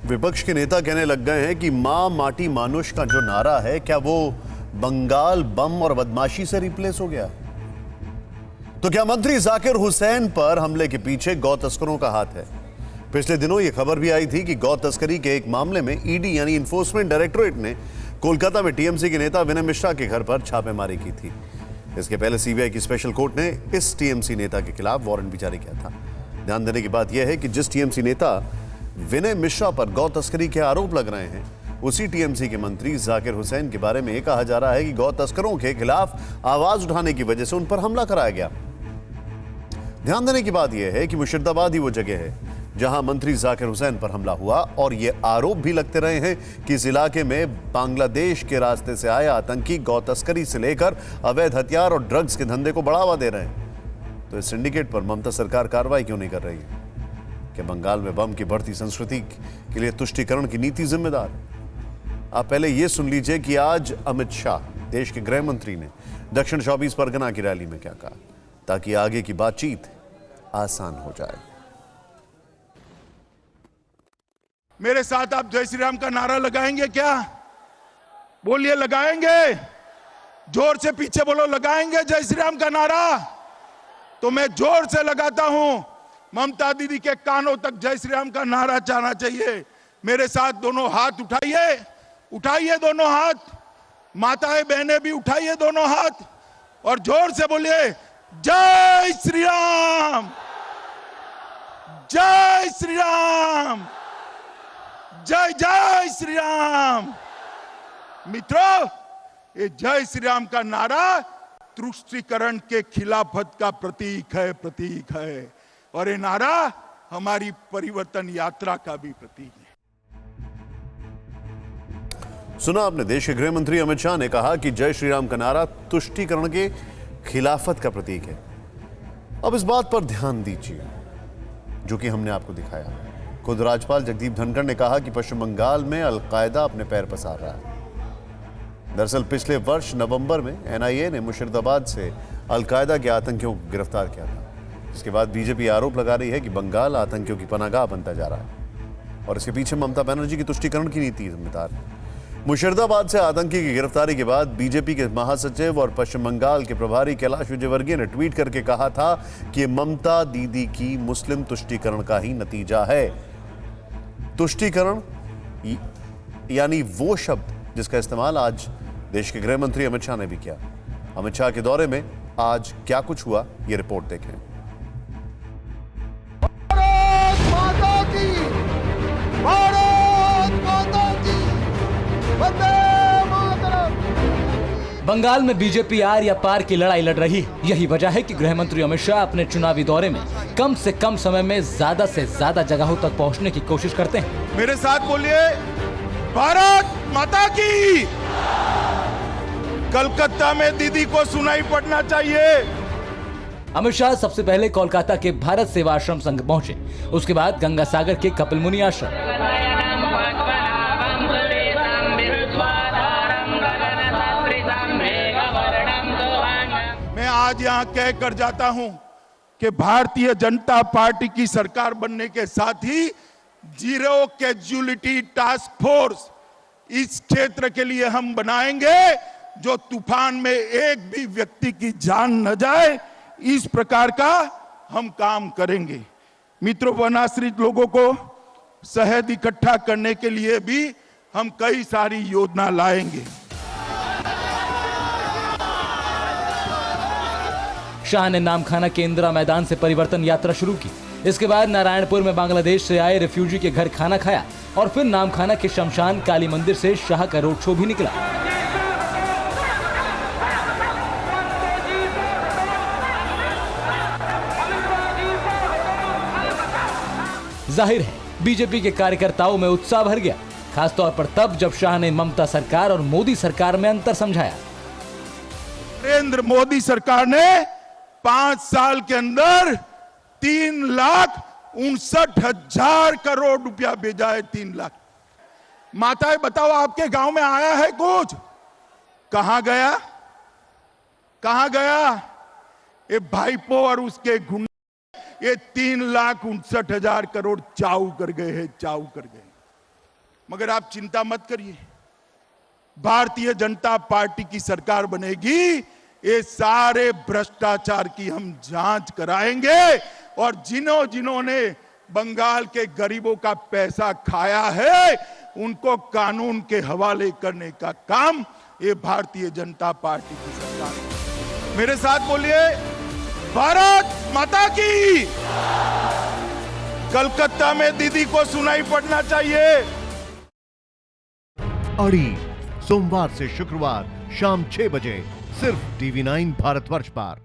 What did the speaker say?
विपक्ष के नेता कहने लग गए हैं कि मां माटी मानुष का जो नारा है, क्या वो बंगाल बम और बदमाशी से रिप्लेस हो गया? तो क्या मंत्री जाकिर हुसैन पर हमले के पीछे गौ तस्करों का हाथ है? पिछले दिनों यह खबर भी आई थी कि गौ तस्करी के एक मामले में ईडी यानी इन्फोर्समेंट डायरेक्टोरेट ने कोलकाता में टीएमसी के नेता विनय मिश्रा के घर पर छापेमारी की थी। इसके पहले सीबीआई की स्पेशल कोर्ट ने इस टीएमसी नेता के खिलाफ वारंट भी जारी किया था। ध्यान देने की बात यह है कि जिस टीएमसी नेता विनय मिश्रा पर गौ तस्करी के आरोप लग रहे हैं, उसी टीएमसी के मंत्री जाकिर हुसैन के बारे में यह कहा जा रहा है कि गौ तस्करों के खिलाफ आवाज उठाने की वजह से उन पर हमला कराया गया। ध्यान देने की बात यह है कि मुर्शिदाबाद ही वो जगह है जहां मंत्री जाकिर हुसैन पर हमला हुआ और ये आरोप भी लगते रहे हैं कि इस इलाके में बांग्लादेश के रास्ते से आए आतंकी गौ तस्करी से लेकर अवैध हथियार और ड्रग्स के धंधे को बढ़ावा दे रहे हैं। तो इस सिंडिकेट पर ममता सरकार कार्रवाई क्यों नहीं कर रही है? कि बंगाल में बम की बढ़ती संस्कृति के लिए तुष्टीकरण की नीति जिम्मेदार? आप पहले यह सुन लीजिए कि आज अमित शाह, देश के गृह मंत्री, ने दक्षिण 24 परगना की रैली में क्या कहा, ताकि आगे की बातचीत आसान हो जाए। मेरे साथ आप जय श्री राम का नारा लगाएंगे क्या? बोलिए, लगाएंगे? जोर से पीछे बोलो, लगाएंगे जय श्री राम का नारा? तो मैं जोर से लगाता हूं। ममता दीदी के कानों तक जय श्री राम का नारा जाना चाहिए। मेरे साथ दोनों हाथ उठाइए, उठाइए दोनों हाथ। माताएं बहनें भी उठाइए दोनों हाथ और जोर से बोलिए, जय श्री राम, जय श्री राम, जय जय श्री राम। मित्रों, ये जय श्री राम का नारा तुष्टीकरण के खिलाफत का प्रतीक है और ये नारा हमारी परिवर्तन यात्रा का भी प्रतीक है। सुना आपने, देश के गृह मंत्री अमित शाह ने कहा कि जय श्री राम का नारा तुष्टीकरण के खिलाफत का प्रतीक है। अब इस बात पर ध्यान दीजिए जो कि हमने आपको दिखाया। खुद राज्यपाल जगदीप धनखड़ ने कहा कि पश्चिम बंगाल में अलकायदा अपने पैर पसार रहा है। दरअसल पिछले वर्ष नवंबर में एनआईए ने मुर्शिदाबाद से अलकायदा के आतंकियों को गिरफ्तार किया था, जिसके बाद बीजेपी आरोप लगा रही है कि बंगाल आतंकियों की पनाहगाह बनता जा रहा है और इसके पीछे ममता बनर्जी की तुष्टीकरण की नीति जिम्मेदार है। मुर्शिदाबाद से आतंकी की गिरफ्तारी के बाद बीजेपी के महासचिव और पश्चिम बंगाल के प्रभारी कैलाश विजयवर्गीय ने ट्वीट करके कहा था कि ममता दीदी की मुस्लिम तुष्टीकरण का ही नतीजा है। तुष्टीकरण यानी वो शब्द जिसका इस्तेमाल आज देश के गृह मंत्री अमित शाह ने भी किया। अमित शाह के दौरे में आज क्या कुछ हुआ, ये रिपोर्ट देखें। भारत माता की, भारत माता की, वंदे मातरम। बंगाल में बीजेपी आर या पार की लड़ाई लड़ रही है। यही वजह है कि गृह मंत्री अमित शाह अपने चुनावी दौरे में कम से कम समय में ज्यादा से ज्यादा जगहों तक पहुंचने की कोशिश करते हैं। मेरे साथ बोलिए, भारत माता की। कलकत्ता में दीदी को सुनाई पड़ना चाहिए। अमित शाह सबसे पहले कोलकाता के भारत सेवा आश्रम संघ पहुंचे, उसके बाद गंगा सागर के कपिल मुनि आश्रम। मैं आज यहाँ कह कर जाता हूँ कि भारतीय जनता पार्टी की सरकार बनने के साथ ही जीरो कैजुअलिटी टास्क फोर्स इस क्षेत्र के लिए हम बनाएंगे, जो तूफान में एक भी व्यक्ति की जान न जाए, इस प्रकार का हम काम करेंगे। मित्रों, वनाश्रित लोगों को शहद इकट्ठा करने के लिए भी हम कई सारी योजना लाएंगे। शाह ने नामखाना के इंदिरा मैदान से परिवर्तन यात्रा शुरू की। इसके बाद नारायणपुर में बांग्लादेश से आए रिफ्यूजी के घर खाना खाया और फिर नामखाना के शमशान काली मंदिर से शाह का रोड शो भी निकला। जाहिर है बीजेपी के कार्यकर्ताओं में उत्साह भर गया, खासतौर पर तब जब शाह ने ममता सरकार और मोदी सरकार में अंतर समझाया। नरेंद्र मोदी सरकार ने 5 साल के अंदर 3,59,000 करोड़ रुपया भेजा है। 3 लाख। माताएं बताओ, आपके गांव में आया है कुछ? कहां गया, कहां गया? ये भाईपो और उसके गुंडे ये 3,59,000 करोड़ चाऊ कर गए हैं, चाऊ कर गए। मगर आप चिंता मत करिए, भारतीय जनता पार्टी की सरकार बनेगी, ये सारे भ्रष्टाचार की हम जांच कराएंगे और जिन्होंने बंगाल के गरीबों का पैसा खाया है उनको कानून के हवाले करने का काम ये भारतीय जनता पार्टी की सरकार है। मेरे साथ बोलिए, भारत माता की। कलकत्ता में दीदी को सुनाई पड़ना चाहिए। अड़ी सोमवार से शुक्रवार शाम 6 बजे सिर्फ TV9 भारतवर्ष पर।